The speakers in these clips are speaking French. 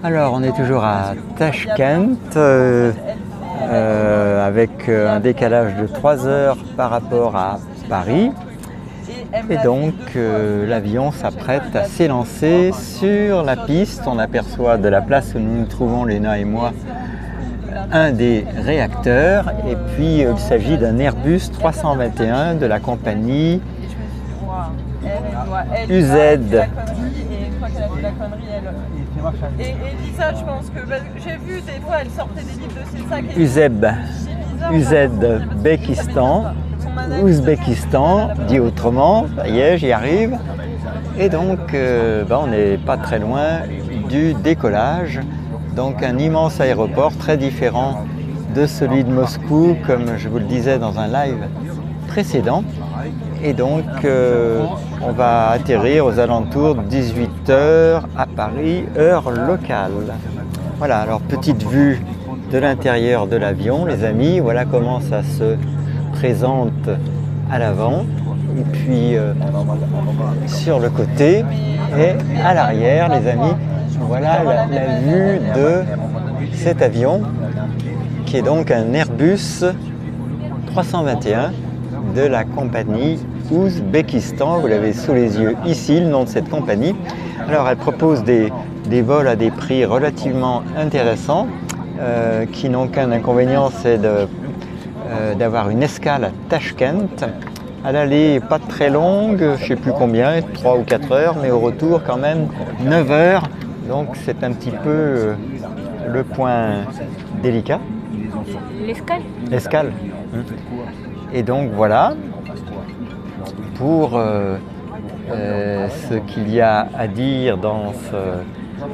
Alors, on est toujours à Tashkent avec un décalage de 3 heures par rapport à Paris. Et donc, l'avion s'apprête à s'élancer sur la piste. On aperçoit de la place où nous nous trouvons, Léna et moi, un des réacteurs. Et puis, il s'agit d'un Airbus 321 de la compagnie UZ. Et Lisa, je pense que j'ai vu des fois, elle sortait des livres de ses sacs. Ouzbékistan, dit autrement, ça y est, j'y arrive. Et donc, on n'est pas très loin du décollage. Donc, un immense aéroport très différent de celui de Moscou, comme je vous le disais dans un live précédent. Et donc, on va atterrir aux alentours de 18 h à Paris, heure locale. Voilà, alors petite vue de l'intérieur de l'avion, les amis. Voilà comment ça se présente à l'avant. Et puis, sur le côté et à l'arrière, les amis, voilà la vue de cet avion, qui est donc un Airbus 321 de la compagnie Ouzbékistan. Vous l'avez sous les yeux ici, le nom de cette compagnie. Alors, elle propose des vols à des prix relativement intéressants, qui n'ont qu'un inconvénient, c'est d'avoir une escale à Tashkent. À l'aller, pas très longue, je ne sais plus combien, 3 ou 4 heures, mais au retour quand même 9 heures. Donc c'est un petit peu le point délicat. L'escale. L'escale. Et donc voilà, pour ce qu'il y a à dire dans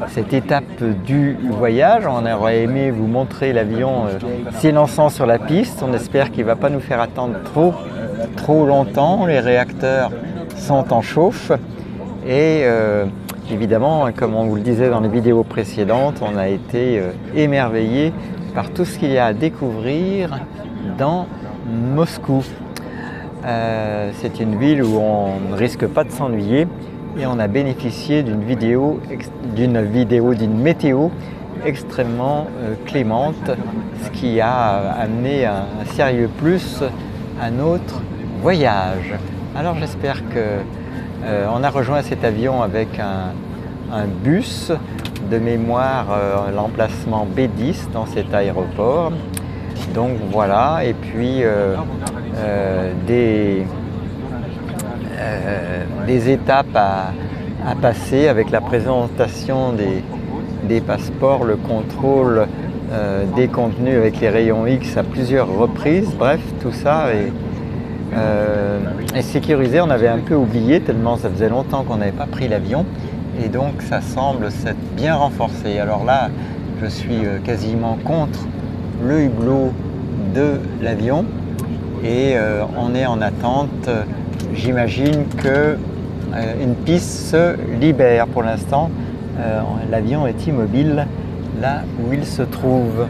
cette étape du voyage. On aurait aimé vous montrer l'avion s'élançant sur la piste. On espère qu'il ne va pas nous faire attendre trop longtemps. Les réacteurs sont en chauffe. Et évidemment, comme on vous le disait dans les vidéos précédentes, on a été émerveillé par tout ce qu'il y a à découvrir dans Moscou. C'est une ville où on ne risque pas de s'ennuyer et on a bénéficié d'une météo extrêmement clémente, ce qui a amené un sérieux plus à notre voyage. Alors j'espère qu'on a rejoint cet avion avec un bus de mémoire, l'emplacement B10 dans cet aéroport. Donc voilà, et puis des étapes à passer avec la présentation des passeports, le contrôle des contenus avec les rayons X à plusieurs reprises. Bref, tout ça est sécurisé. On avait un peu oublié tellement ça faisait longtemps qu'on n'avait pas pris l'avion et donc ça semble s'être bien renforcé. Alors là, je suis quasiment contre le hublot de l'avion et on est en attente. J'imagine qu'une piste se libère. Pour l'instant, l'avion est immobile là où il se trouve.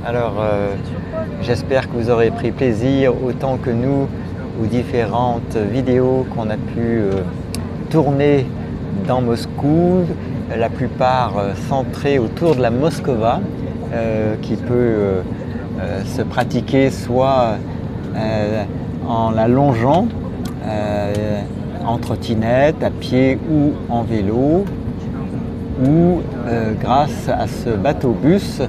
Alors, j'espère que vous aurez pris plaisir autant que nous aux différentes vidéos qu'on a pu tourner dans Moscou, la plupart centrées autour de la Moskova, qui peut se pratiquer soit en la longeant, en trottinette, à pied ou en vélo, ou grâce à ce bateau-bus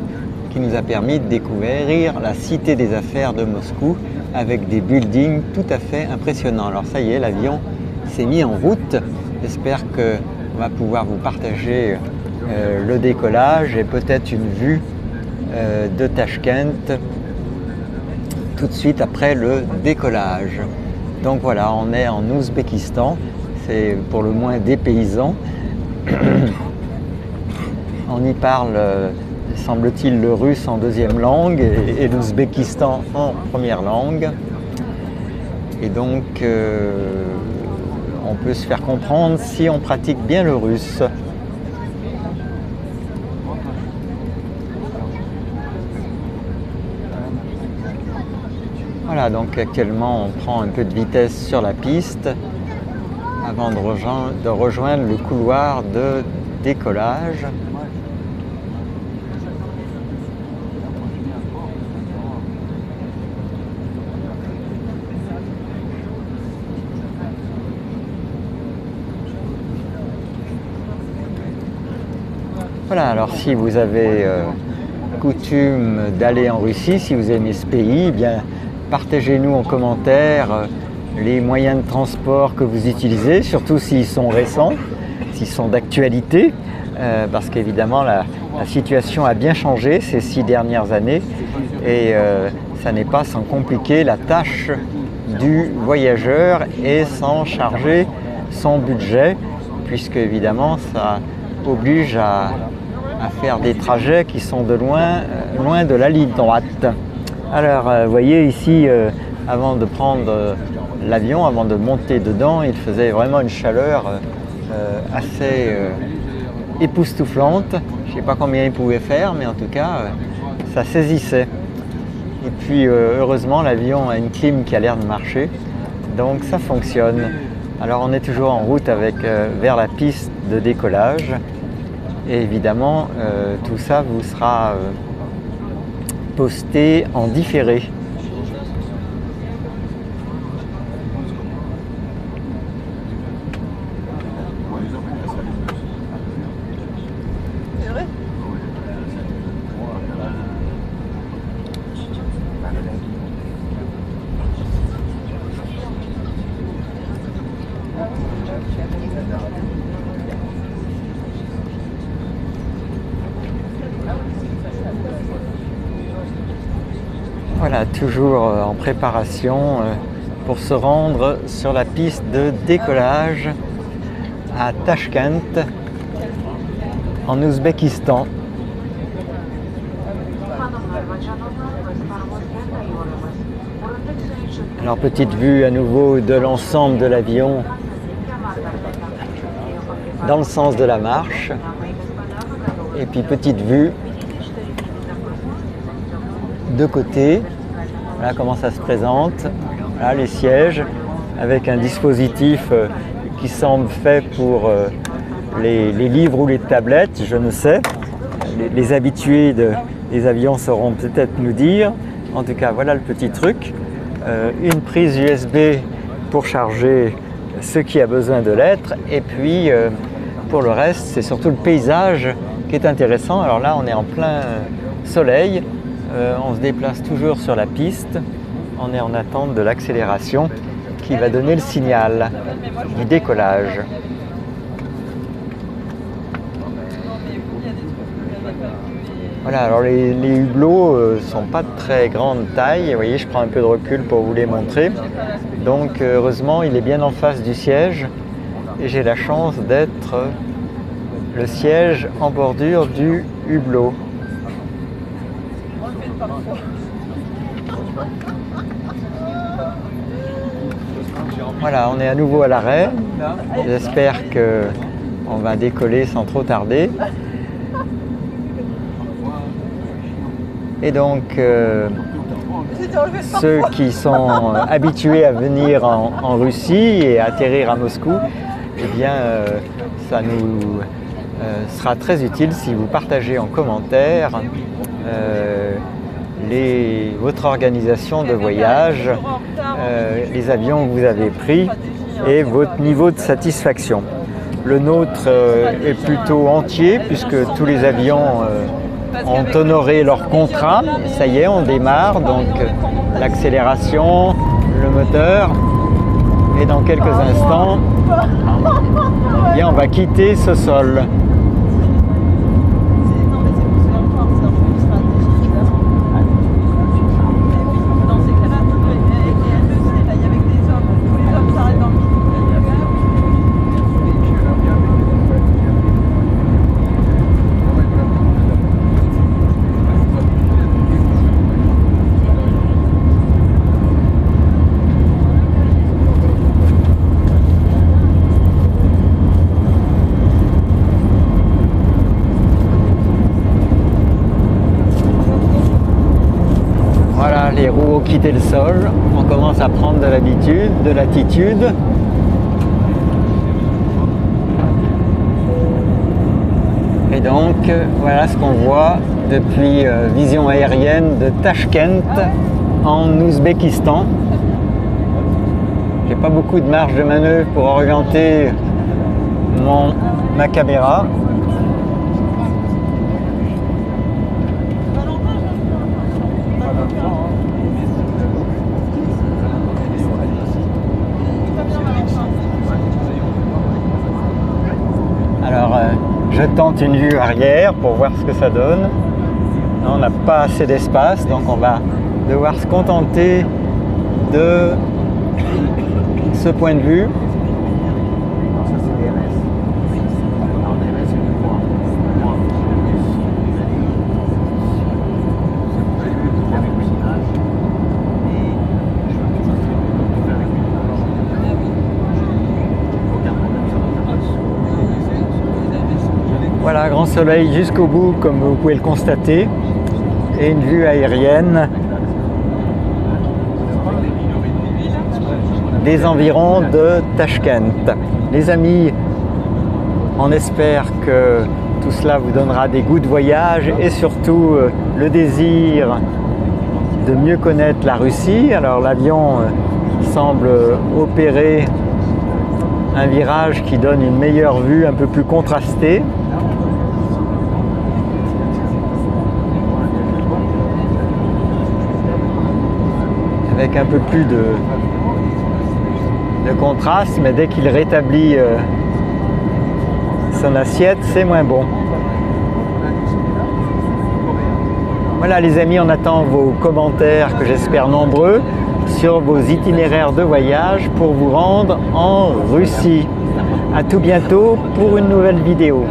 qui nous a permis de découvrir la cité des affaires de Moscou avec des buildings tout à fait impressionnants. Alors ça y est, l'avion s'est mis en route. J'espère qu'on va pouvoir vous partager le décollage et peut-être une vue de Tashkent tout de suite après le décollage. Donc voilà, on est en Ouzbékistan, c'est pour le moins dépaysant. On y parle, semble-t-il, le russe en deuxième langue et l'ouzbékistan en première langue. Et donc, on peut se faire comprendre si on pratique bien le russe. Voilà, donc actuellement on prend un peu de vitesse sur la piste avant de rejoindre le couloir de décollage. Voilà, alors si vous avez coutume d'aller en Russie, si vous aimez ce pays, eh bien partagez-nous en commentaire les moyens de transport que vous utilisez, surtout s'ils sont récents, s'ils sont d'actualité, parce qu'évidemment la situation a bien changé ces 6 dernières années et ça n'est pas sans compliquer la tâche du voyageur et sans charger son budget, puisque évidemment ça oblige à faire des trajets qui sont de loin de la ligne droite. Alors vous voyez ici, avant de prendre l'avion, avant de monter dedans, il faisait vraiment une chaleur assez époustouflante. Je ne sais pas combien il pouvait faire, mais en tout cas ça saisissait. Et puis heureusement l'avion a une clim qui a l'air de marcher, donc ça fonctionne. Alors on est toujours en route vers la piste de décollage. Et évidemment, tout ça vous sera posté en différé. C'est vrai? Voilà, toujours en préparation pour se rendre sur la piste de décollage à Tachkent, en Ouzbékistan. Alors petite vue à nouveau de l'ensemble de l'avion dans le sens de la marche. Et puis petite vue de côté. Voilà comment ça se présente. Voilà les sièges avec un dispositif qui semble fait pour les livres ou les tablettes, je ne sais. Les habitués des avions sauront peut-être nous dire. En tout cas, voilà le petit truc. Une prise USB pour charger ce qui a besoin de l'être. Et puis, pour le reste, c'est surtout le paysage qui est intéressant. Alors là, on est en plein soleil. On se déplace toujours sur la piste. On est en attente de l'accélération qui va donner le signal du décollage. Voilà, alors les hublots ne sont pas de très grande taille. Vous voyez, je prends un peu de recul pour vous les montrer. Donc heureusement, il est bien en face du siège et j'ai la chance d'être le siège en bordure du hublot. Voilà, on est à nouveau à l'arrêt. J'espère qu'on va décoller sans trop tarder. Et donc, ceux qui sont habitués à venir en Russie et à atterrir à Moscou, eh bien, ça nous sera très utile si vous partagez en commentaire votre organisation de voyage, les avions que vous avez pris et votre niveau de satisfaction. Le nôtre est plutôt entier puisque tous les avions ont honoré leur contrat. Ça y est, on démarre, donc l'accélération, le moteur. Et dans quelques instants, eh bien, on va quitter ce sol. Les roues ont quitté le sol, on commence à prendre de l'habitude, de l'attitude. Et donc voilà ce qu'on voit depuis vision aérienne de Tachkent en Ouzbékistan. J'ai pas beaucoup de marge de manœuvre pour orienter ma caméra. Alors je tente une vue arrière pour voir ce que ça donne. On n'a pas assez d'espace, donc on va devoir se contenter de ce point de vue. Voilà, grand soleil jusqu'au bout, comme vous pouvez le constater, et une vue aérienne des environs de Tachkent. Les amis, on espère que tout cela vous donnera des goûts de voyage et surtout le désir de mieux connaître la Russie. Alors l'avion semble opérer un virage qui donne une meilleure vue, un peu plus contrastée. Avec un peu plus de contraste, mais dès qu'il rétablit son assiette, c'est moins bon. Voilà les amis, on attend vos commentaires, que j'espère nombreux, sur vos itinéraires de voyage pour vous rendre en Russie. À tout bientôt pour une nouvelle vidéo.